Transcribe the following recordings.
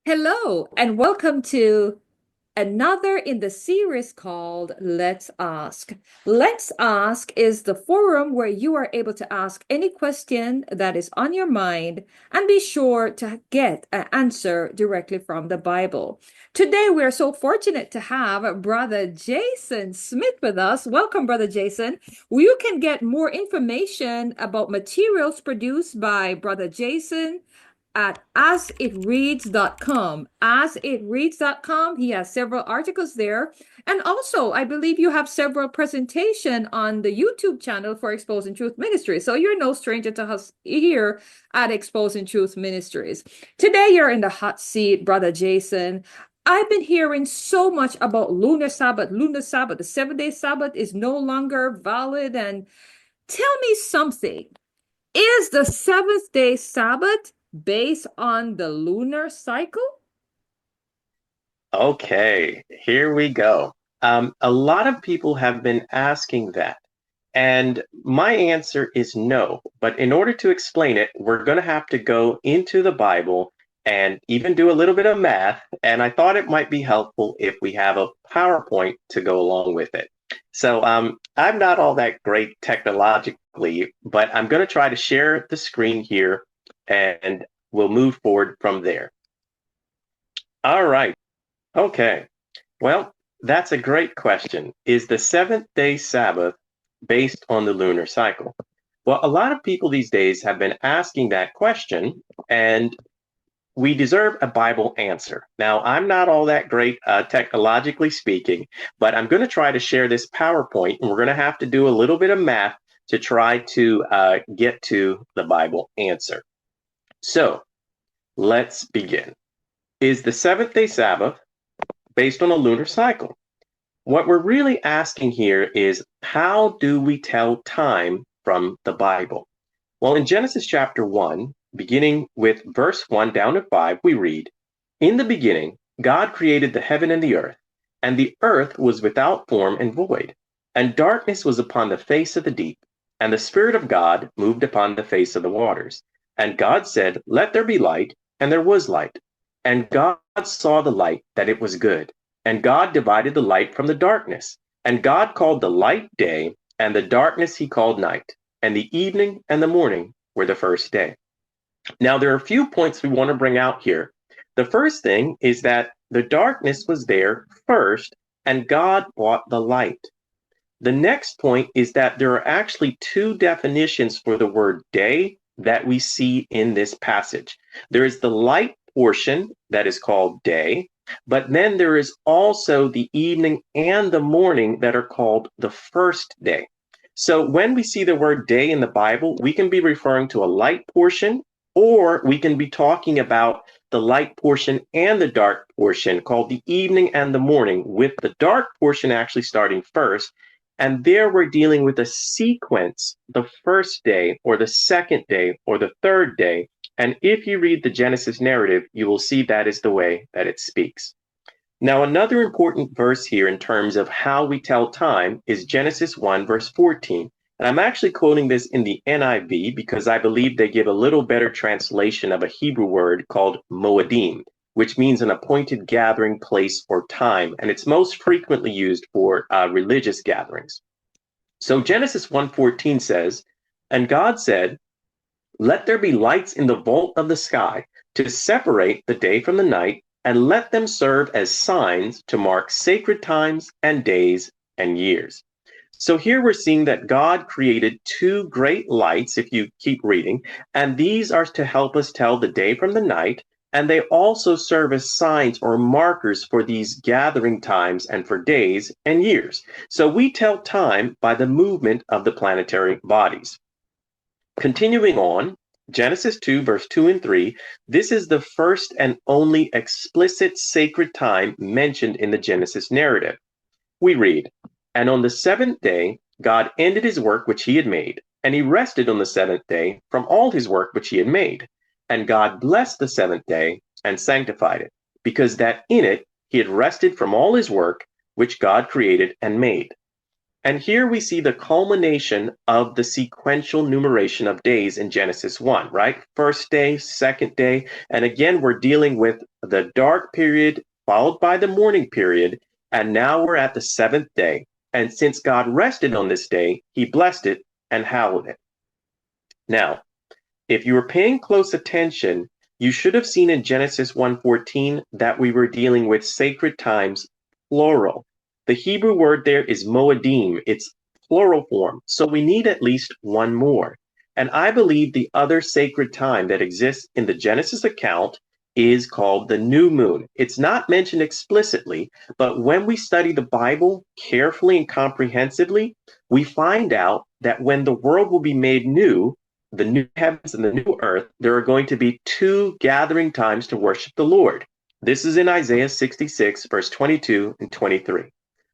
Hello, and welcome to another in the series called Let's Ask. Let's Ask is the forum where you are able to ask any question that is on your mind and be sure to get an answer directly from the Bible. Today, we are so fortunate to have Brother Jason Smith with us. Welcome, Brother Jason. You can get more information about materials produced by Brother Jason at asitreads.com. Asitreads.com. He has several articles there. And also, I believe you have several presentation on the YouTube channel for Exposing Truth Ministries. So you're no stranger to us here at Exposing Truth Ministries. Today, you're in the hot seat, Brother Jason. I've been hearing so much about lunar Sabbath. Lunar Sabbath, the 7-day Sabbath is no longer valid. And tell me something. Is the seventh day Sabbath based on the lunar cycle? Okay, here we go. A lot of people have been asking that, and my answer is no. But in order to explain it, we're going to have to go into the Bible and even do a little bit of math. And I thought it might be helpful if we have a PowerPoint to go along with it. So I'm not all that great technologically, but I'm going to try to share the screen here, and we'll move forward from there. All right. Okay. Well, that's a great question. Is the seventh day Sabbath based on the lunar cycle? Well, a lot of people these days have been asking that question, and we deserve a Bible answer. Now, I'm not all that great technologically speaking, but I'm going to try to share this PowerPoint, and we're going to have to do a little bit of math to try to get to the Bible answer. So let's begin. Is the seventh day Sabbath based on a lunar cycle? What we're really asking here is, how do we tell time from the Bible? Well, in Genesis chapter 1, beginning with verse 1 down to 5, we read, "In the beginning, God created the heaven and the earth was without form and void, and darkness was upon the face of the deep, and the Spirit of God moved upon the face of the waters. And God said, Let there be light, and there was light. And God saw the light, that it was good. And God divided the light from the darkness. And God called the light day, and the darkness he called night. And the evening and the morning were the first day." Now, there are a few points we want to bring out here. The first thing is that the darkness was there first, and God brought the light. The next point is that there are actually two definitions for the word day that we see in this passage. There is the light portion that is called day, but then there is also the evening and the morning that are called the first day. So when we see the word day in the Bible, we can be referring to a light portion, or we can be talking about the light portion and the dark portion called the evening and the morning, with the dark portion actually starting first. And there we're dealing with a sequence, the first day or the second day or the third day. And if you read the Genesis narrative, you will see that is the way that it speaks. Now, another important verse here in terms of how we tell time is Genesis 1, verse 14. And I'm actually quoting this in the NIV because I believe they give a little better translation of a Hebrew word called moedim, which means an appointed gathering place or time. And it's most frequently used for religious gatherings. So Genesis 1:14 says, "And God said, Let there be lights in the vault of the sky to separate the day from the night, and let them serve as signs to mark sacred times and days and years." So here we're seeing that God created two great lights, if you keep reading, and these are to help us tell the day from the night, and they also serve as signs or markers for these gathering times and for days and years. So we tell time by the movement of the planetary bodies. Continuing on, Genesis 2, verse 2 and 3, this is the first and only explicit sacred time mentioned in the Genesis narrative. We read, "And on the seventh day, God ended his work which he had made, and he rested on the seventh day from all his work which he had made. And God blessed the seventh day and sanctified it, because that in it he had rested from all his work which God created and made. And here we see the culmination of the sequential numeration of days in Genesis 1, right? First day, second day. And again, we're dealing with the dark period followed by the morning period. And now we're at the seventh day. And since God rested on this day, he blessed it and hallowed it. Now, if you were paying close attention, you should have seen in Genesis 1:14 that we were dealing with sacred times, plural. The Hebrew word there is moedim, it's plural form, so we need at least one more. And I believe the other sacred time that exists in the Genesis account is called the new moon. It's not mentioned explicitly, but when we study the Bible carefully and comprehensively, we find out that when the world will be made new, the new heavens and the new earth, there are going to be two gathering times to worship the Lord. This is in Isaiah 66, verse 22 and 23.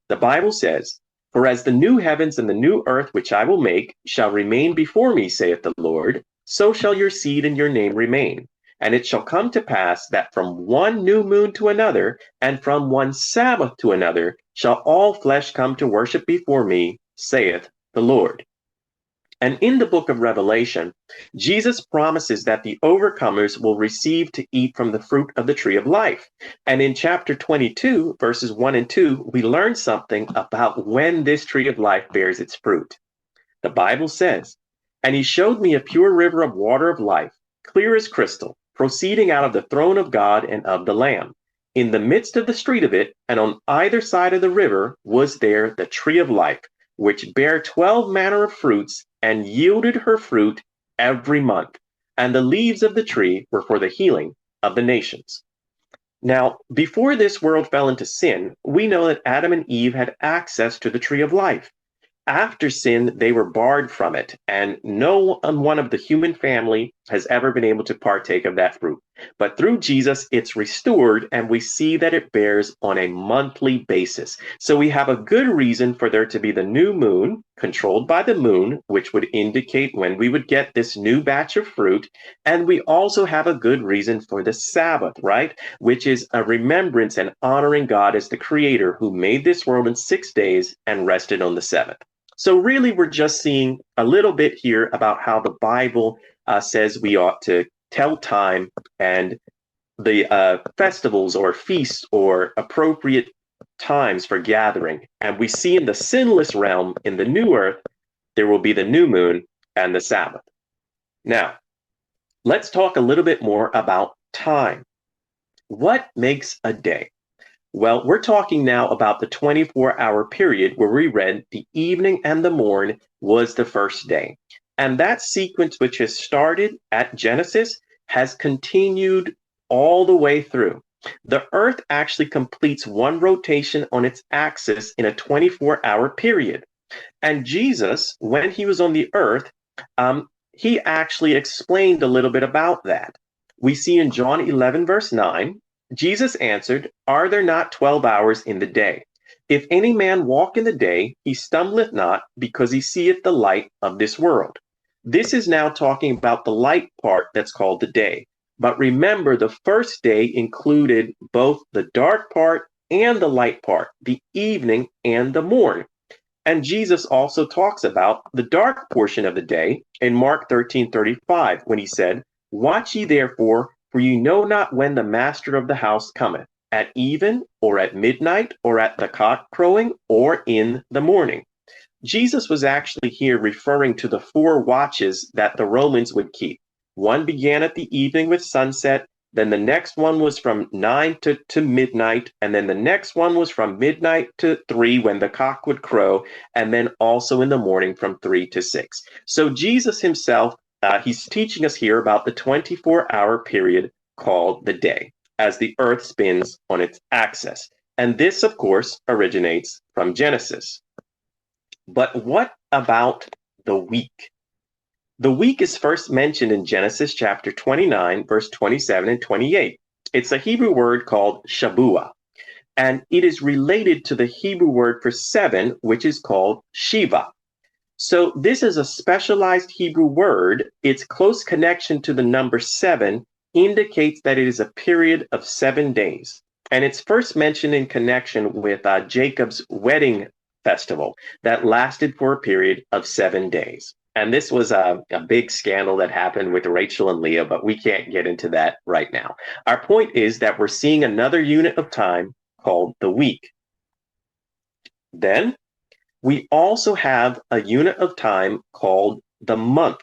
The Bible says, "For as the new heavens and the new earth which I will make shall remain before me, saith the Lord, so shall your seed and your name remain. And it shall come to pass that from one new moon to another, and from one Sabbath to another, shall all flesh come to worship before me, saith the Lord." And in the book of Revelation, Jesus promises that the overcomers will receive to eat from the fruit of the tree of life. And in chapter 22, verses 1 and 2, we learn something about when this tree of life bears its fruit. The Bible says, "And he showed me a pure river of water of life, clear as crystal, proceeding out of the throne of God and of the Lamb. In the midst of the street of it, and on either side of the river, was there the tree of life, which bare 12 manner of fruits, and yielded her fruit every month. And the leaves of the tree were for the healing of the nations." Now, before this world fell into sin, we know that Adam and Eve had access to the tree of life. After sin, they were barred from it, and no one of the human family has ever been able to partake of that fruit. But through Jesus, it's restored, and we see that it bears on a monthly basis. So we have a good reason for there to be the new moon, controlled by the moon, which would indicate when we would get this new batch of fruit. And we also have a good reason for the Sabbath, right? Which is a remembrance and honoring God as the creator who made this world in 6 days and rested on the seventh. So really, we're just seeing a little bit here about how the Bible says we ought to tell time and the festivals or feasts or appropriate times for gathering. And we see in the sinless realm, in the new earth, there will be the new moon and the Sabbath. Now, let's talk a little bit more about time. What makes a day? Well, we're talking now about the 24-hour period where we read the evening and the morn was the first day. And that sequence, which has started at Genesis, has continued all the way through. The earth actually completes one rotation on its axis in a 24-hour period. And Jesus, when he was on the earth, he actually explained a little bit about that. We see in John 11, verse 9, Jesus answered, "Are there not 12 hours in the day? If any man walk in the day, he stumbleth not, because he seeth the light of this world." This is now talking about the light part that's called the day. But remember, the first day included both the dark part and the light part, the evening and the morn. And Jesus also talks about the dark portion of the day in Mark 13:35, when he said, "Watch ye therefore, for ye know not when the master of the house cometh, at even, or at midnight, or at the cock crowing, or in the morning." Jesus was actually here referring to the 4 watches that the Romans would keep. One began at the evening with sunset, then the next one was from 9 to midnight, and then the next one was from midnight to 3 when the cock would crow, and then also in the morning from 3 to 6. So Jesus himself, he's teaching us here about the 24-hour period called the day, as the earth spins on its axis. And this, of course, originates from Genesis. But what about the week? The week is first mentioned in Genesis chapter 29, verse 27 and 28. It's a Hebrew word called Shabuah, and it is related to the Hebrew word for 7, which is called Shiva. So this is a specialized Hebrew word. Its close connection to the number 7 indicates that it is a period of 7 days. And it's first mentioned in connection with Jacob's wedding festival that lasted for a period of 7 days. And this was a big scandal that happened with Rachel and Leah, but we can't get into that right now. Our point is that we're seeing another unit of time called the week. Then we also have a unit of time called the month.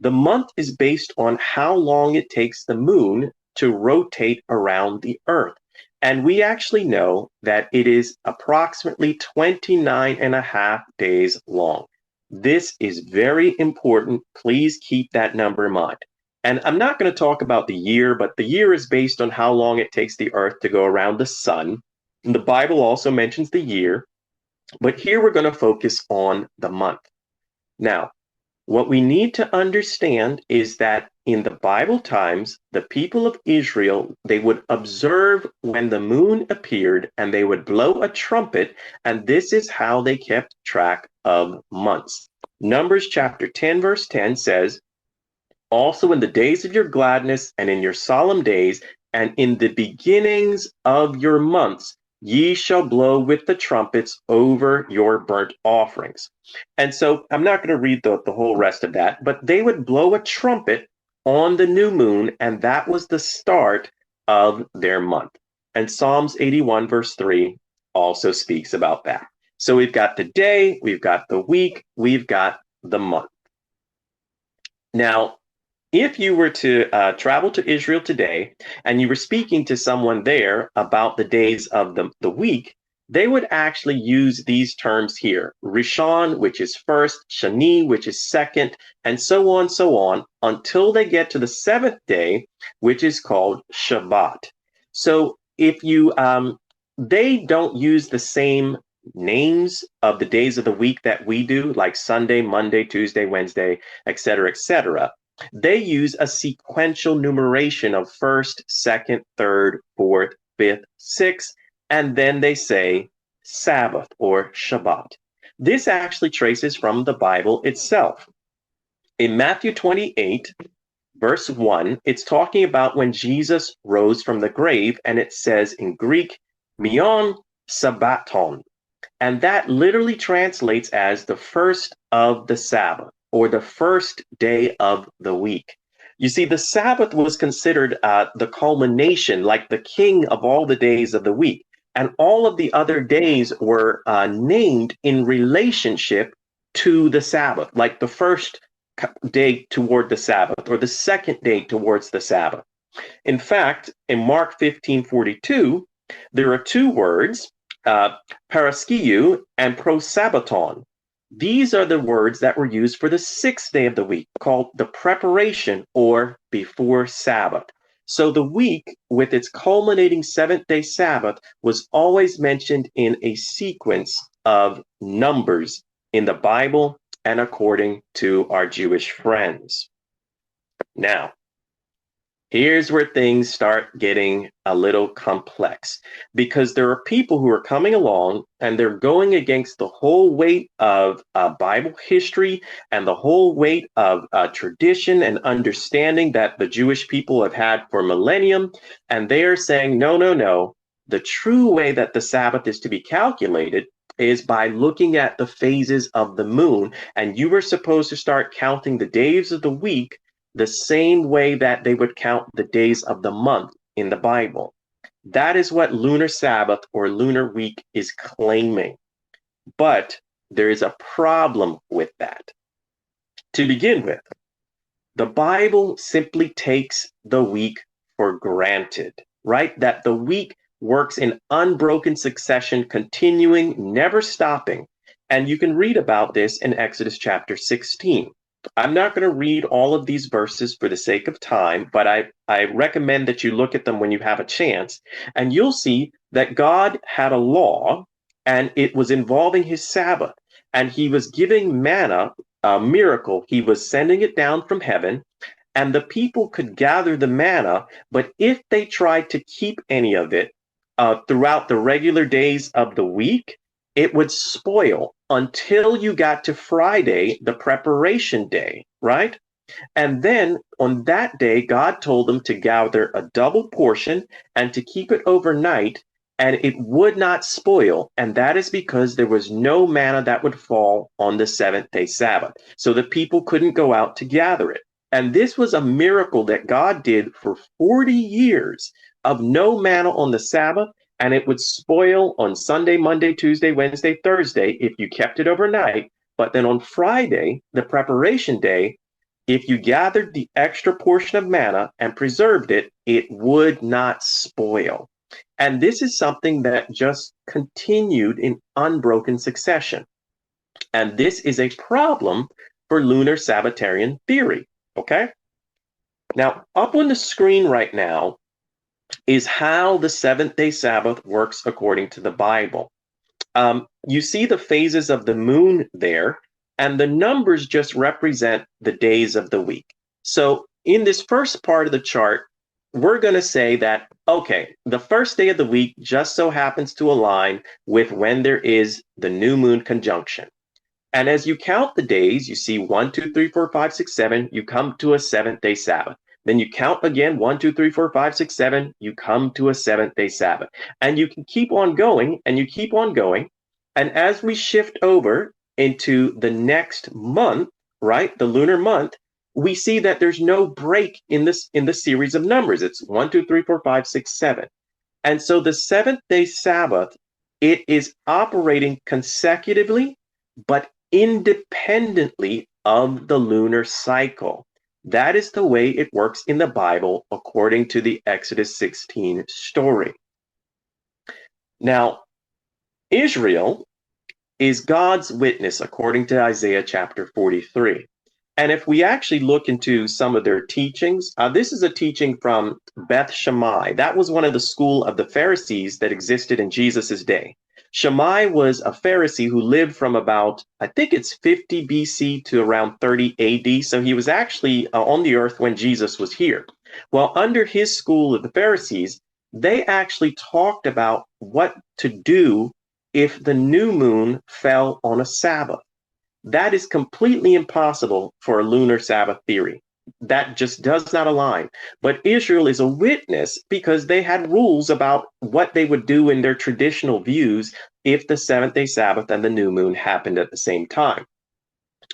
The month is based on how long it takes the moon to rotate around the earth. And we actually know that it is approximately 29 and a half days long. This is very important. Please keep that number in mind. And I'm not going to talk about the year, but the year is based on how long it takes the earth to go around the sun. And the Bible also mentions the year, but here we're going to focus on the month. Now, what we need to understand is that in the Bible times, the people of Israel, they would observe when the moon appeared and they would blow a trumpet, and this is how they kept track of months. Numbers chapter 10, verse 10 says, "Also in the days of your gladness and in your solemn days and in the beginnings of your months, ye shall blow with the trumpets over your burnt offerings." And so I'm not going to read the whole rest of that, but they would blow a trumpet on the new moon, and that was the start of their month. And Psalms 81, verse 3 also speaks about that. So we've got the day, we've got the week, we've got the month. Now, if you were to travel to Israel today and you were speaking to someone there about the days of the week, they would actually use these terms here: Rishon, which is first, Shani, which is second, and so on, until they get to the seventh day, which is called Shabbat. So if you, they don't use the same names of the days of the week that we do, like Sunday, Monday, Tuesday, Wednesday, etc., etc. They use a sequential numeration of first, second, third, fourth, fifth, sixth, and then they say Sabbath or Shabbat. This actually traces from the Bible itself. In Matthew 28, verse 1, it's talking about when Jesus rose from the grave, and it says in Greek, Mion Sabbaton. And that literally translates as the first of the Sabbath, or the first day of the week. You see, the Sabbath was considered the culmination, like the king of all the days of the week. And all of the other days were named in relationship to the Sabbath, like the first day toward the Sabbath, or the second day towards the Sabbath. In fact, in Mark 15:42, there are two words, paraskiu and prosabbaton. These are the words that were used for the sixth day of the week, called the preparation or before Sabbath. So the week, with its culminating seventh-day Sabbath, was always mentioned in a sequence of numbers in the Bible and according to our Jewish friends. Now, here's where things start getting a little complex, because there are people who are coming along and they're going against the whole weight of Bible history and the whole weight of tradition and understanding that the Jewish people have had for millennium. And they are saying, no, no, no. The true way that the Sabbath is to be calculated is by looking at the phases of the moon. And you were supposed to start counting the days of the week the same way that they would count the days of the month in the Bible. That is what lunar Sabbath or lunar week is claiming. But there is a problem with that. To begin with, the Bible simply takes the week for granted, right? That the week works in unbroken succession, continuing, never stopping. And you can read about this in Exodus chapter 16. I'm not going to read all of these verses for the sake of time, but I recommend that you look at them when you have a chance, and you'll see that God had a law, and it was involving his Sabbath, and he was giving manna, a miracle. He was sending it down from heaven, and the people could gather the manna, but if they tried to keep any of it throughout the regular days of the week, it would spoil until you got to Friday, the preparation day, right? And then on that day, God told them to gather a double portion and to keep it overnight. and it would not spoil. And that is because there was no manna that would fall on the seventh day Sabbath. So the people couldn't go out to gather it. And this was a miracle that God did for 40 years of no manna on the Sabbath. And it would spoil on Sunday, Monday, Tuesday, Wednesday, Thursday if you kept it overnight. But then on Friday, the preparation day, if you gathered the extra portion of manna and preserved it, it would not spoil. And this is something that just continued in unbroken succession. And this is a problem for lunar Sabbatarian theory. Okay? Now, up on the screen right now is how the seventh day Sabbath works according to the Bible. You see the phases of the moon there, and the numbers just represent the days of the week. So, in this first part of the chart, we're going to say that, okay, the first day of the week just so happens to align with when there is the new moon conjunction. And as you count the days, you see 1, 2, 3, 4, 5, 6, 7, you come to a seventh day Sabbath. Then you count again 1, 2, 3, 4, 5, 6, 7, you come to a seventh day Sabbath. And you can keep on going and you keep on going. And as we shift over into the next month, right, the lunar month, we see that there's no break in the series of numbers. It's 1, 2, 3, 4, 5, 6, 7. And so the seventh day Sabbath, it is operating consecutively, but independently of the lunar cycle. That is the way it works in the Bible according to the Exodus 16 story. Now, Israel is God's witness according to Isaiah chapter 43. And if we actually look into some of their teachings, this is a teaching from Beth Shammai. That was one of the school of the Pharisees that existed in Jesus's day. Shammai was a Pharisee who lived from about, I think it's 50 BC to around 30 AD. So he was actually on the earth when Jesus was here. Well, under his school of the Pharisees, they actually talked about what to do if the new moon fell on a Sabbath. That is completely impossible for a lunar Sabbath theory. That just does not align. But Israel is a witness because they had rules about what they would do in their traditional views if the seventh day Sabbath and the new moon happened at the same time.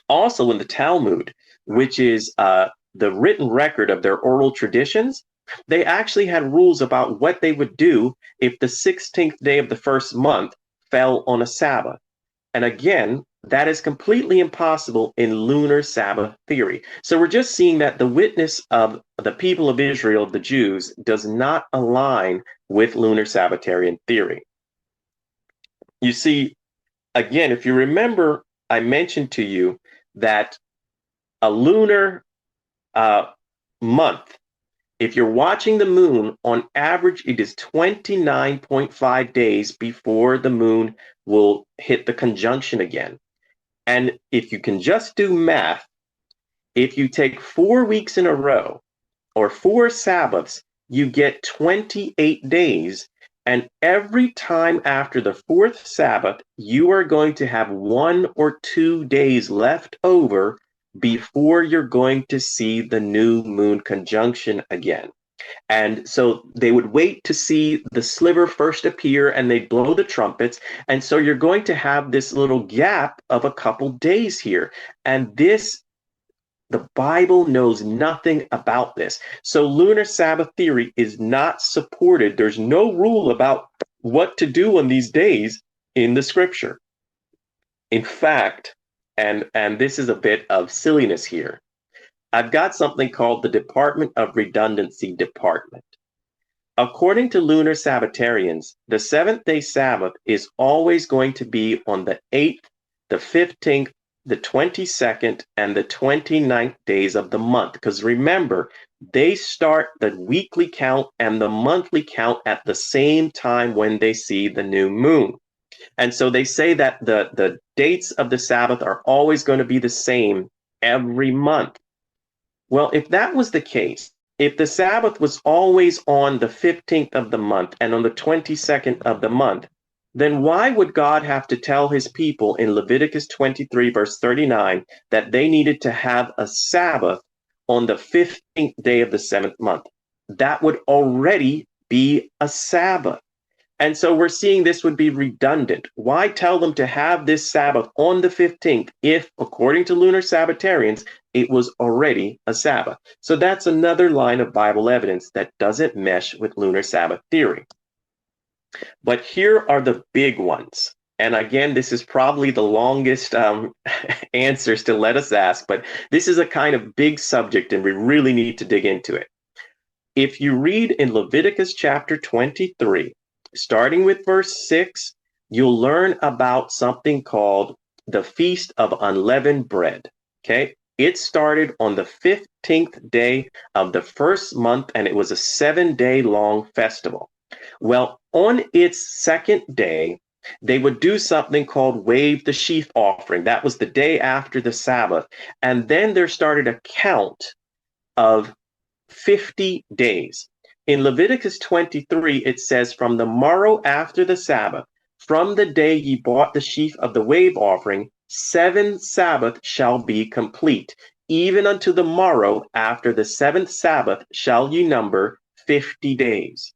Also, in the Talmud, which is the written record of their oral traditions, they actually had rules about what they would do if the 16th day of the first month fell on a Sabbath. And again, that is completely impossible in lunar Sabbath theory. So we're just seeing that the witness of the people of Israel, the Jews, does not align with lunar Sabbatarian theory. You see, again, if you remember, I mentioned to you that a lunar month, if you're watching the moon, on average, it is 29.5 days before the moon will hit the conjunction again. And if you can just do math, if you take 4 weeks in a row or 4 Sabbaths, you get 28 days. And every time after the 4th Sabbath, you are going to have 1 or 2 days left over before you're going to see the new moon conjunction again. And so they would wait to see the sliver first appear and they'd blow the trumpets. And so you're going to have this little gap of a couple days here. And this, the Bible knows nothing about this. So lunar Sabbath theory is not supported. There's no rule about what to do on these days in the scripture. In fact, and this is a bit of silliness here, I've got something called the Department of Redundancy Department. According to lunar Sabbatarians, the seventh day Sabbath is always going to be on the 8th, the 15th, the 22nd, and the 29th days of the month. Because remember, they start the weekly count and the monthly count at the same time when they see the new moon. And so they say that the dates of the Sabbath are always going to be the same every month. Well, if that was the case, if the Sabbath was always on the 15th of the month and on the 22nd of the month, then why would God have to tell his people in Leviticus 23, verse 39, that they needed to have a Sabbath on the 15th day of the 7th month? That would already be a Sabbath. And so we're seeing this would be redundant. Why tell them to have this Sabbath on the 15th if, according to lunar Sabbatarians, it was already a Sabbath? So that's another line of Bible evidence that doesn't mesh with lunar Sabbath theory. But here are the big ones. And again, this is probably the longest answers to let us ask, but this is a kind of big subject and we really need to dig into it. If you read in Leviticus chapter 23, starting with verse 6, you'll learn about something called the Feast of Unleavened Bread. Okay? It started on the 15th day of the first month, and it was a 7-day long festival. Well, on its second day, they would do something called wave the sheaf offering. That was the day after the Sabbath. And then there started a count of 50 days. In Leviticus 23, it says, from the morrow after the Sabbath, from the day ye bought the sheaf of the wave offering, 7 Sabbath shall be complete. Even unto the morrow after the 7th Sabbath shall ye number 50 days.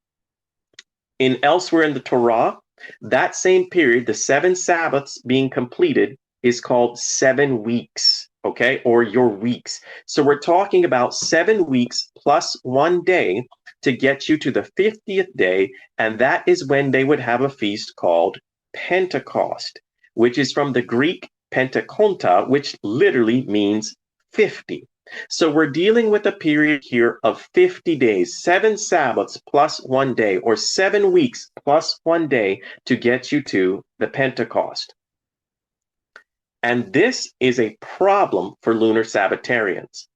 In elsewhere in the Torah, that same period, the 7 Sabbaths being completed, is called 7 weeks, okay, or your weeks. So we're talking about 7 weeks plus 1 day to get you to the 50th day, and that is when they would have a feast called Pentecost, which is from the Greek Pentakonta, which literally means 50. So we're dealing with a period here of 50 days, 7 Sabbaths plus 1 day, or 7 weeks plus 1 day to get you to the Pentecost. And this is a problem for lunar Sabbatarians.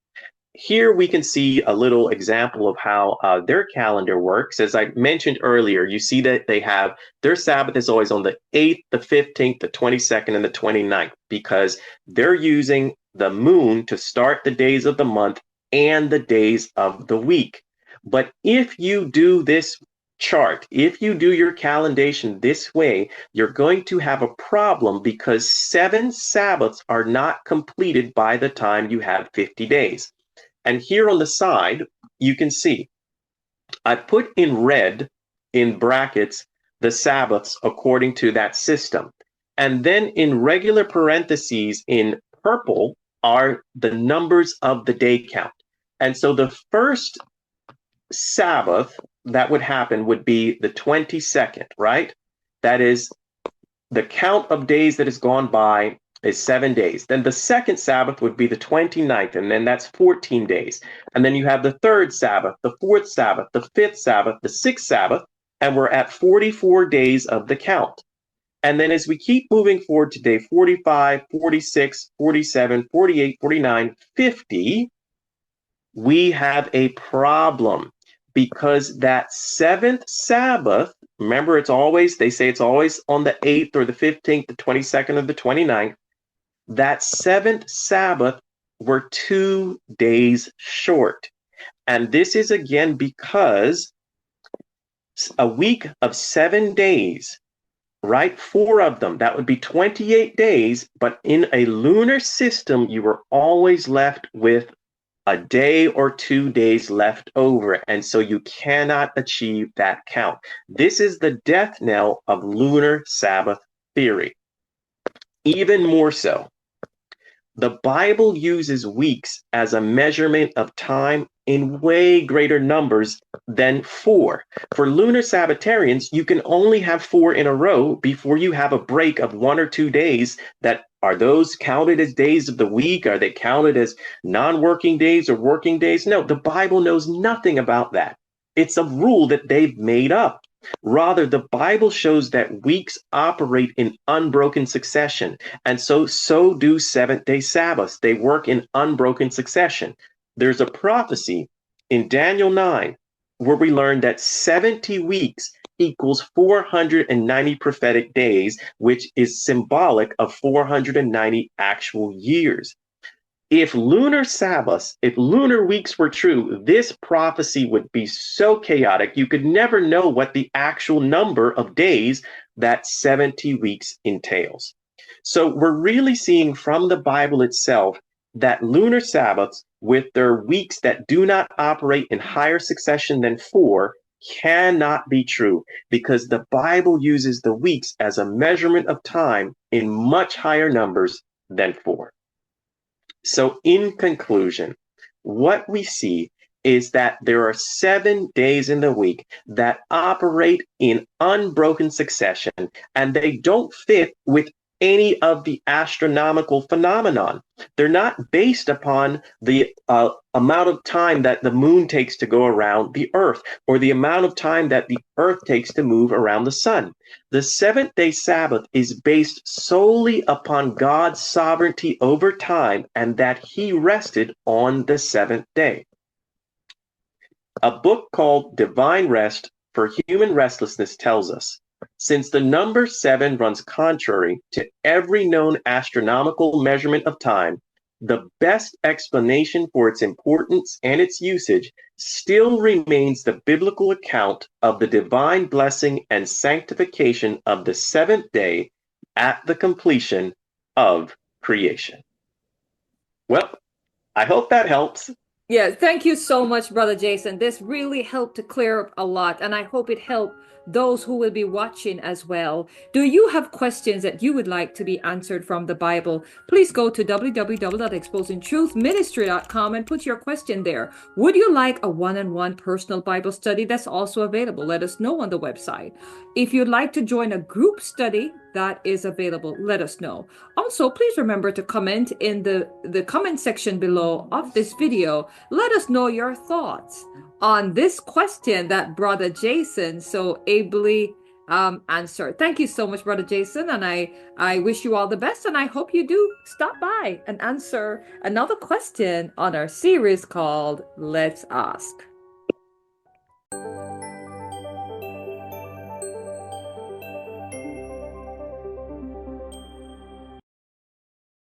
Here we can see a little example of how their calendar works. As I mentioned earlier, you see that they have their Sabbath is always on the 8th, the 15th, the 22nd, and the 29th, because they're using the moon to start the days of the month and the days of the week. But if you do this chart, if you do your calendation this way, you're going to have a problem because 7 Sabbaths are not completed by the time you have 50 days. And here on the side, you can see I put in red in brackets the Sabbaths according to that system. And then in regular parentheses in purple are the numbers of the day count. And so the first Sabbath that would happen would be the 22nd, right? That is the count of days that has gone by is 7 days. Then the second Sabbath would be the 29th, and then that's 14 days. And then you have the third Sabbath, the fourth Sabbath, the fifth Sabbath, the sixth Sabbath, and we're at 44 days of the count. And then as we keep moving forward today, 45, 46, 47, 48, 49, 50, we have a problem because that 7th Sabbath, remember they say it's always on the 8th or the 15th, the 22nd or the 29th, that 7th Sabbath were 2 days short. And this is again because a week of 7 days, right? 4 of them, that would be 28 days. But in a lunar system, you were always left with a day or 2 days left over. And so you cannot achieve that count. This is the death knell of lunar Sabbath theory. Even more so, the Bible uses weeks as a measurement of time in way greater numbers than 4. For lunar Sabbatarians, you can only have 4 in a row before you have a break of 1 or 2 days. That are those counted as days of the week? Are they counted as non-working days or working days? No, the Bible knows nothing about that. It's a rule that they've made up. Rather, the Bible shows that weeks operate in unbroken succession, and so do Seventh-day Sabbaths. They work in unbroken succession. There's a prophecy in Daniel 9 where we learn that 70 weeks equals 490 prophetic days, which is symbolic of 490 actual years. If lunar Sabbaths, if lunar weeks were true, this prophecy would be so chaotic, you could never know what the actual number of days that 70 weeks entails. So we're really seeing from the Bible itself that lunar Sabbaths, with their weeks that do not operate in higher succession than 4, cannot be true because the Bible uses the weeks as a measurement of time in much higher numbers than four. So, in conclusion, what we see is that there are 7 days in the week that operate in unbroken succession, and they don't fit with any of the astronomical phenomenon. They're not based upon the amount of time that the moon takes to go around the earth or the amount of time that the earth takes to move around the sun. The seventh day Sabbath is based solely upon God's sovereignty over time and that he rested on the seventh day. A book called Divine Rest for Human Restlessness tells us, since the number seven runs contrary to every known astronomical measurement of time, the best explanation for its importance and its usage still remains the biblical account of the divine blessing and sanctification of the seventh day at the completion of creation. Well, I hope that helps. Yeah, thank you so much, Brother Jason. This really helped to clear up a lot, and I hope it helped those who will be watching as well. Do you have questions that you would like to be answered from the Bible? Please go to www.exposingtruthministry.com and put your question there. Would you like a one-on-one personal Bible study? That's also available. Let us know on the website. If you'd like to join a group study, that is available. Let us know. Also, please remember to comment in the comment section below of this video. Let us know your thoughts on this question that Brother Jason so ably answered. Thank you so much, Brother Jason, and I wish you all the best, and I hope you do stop by and answer another question on our series called Let's Ask.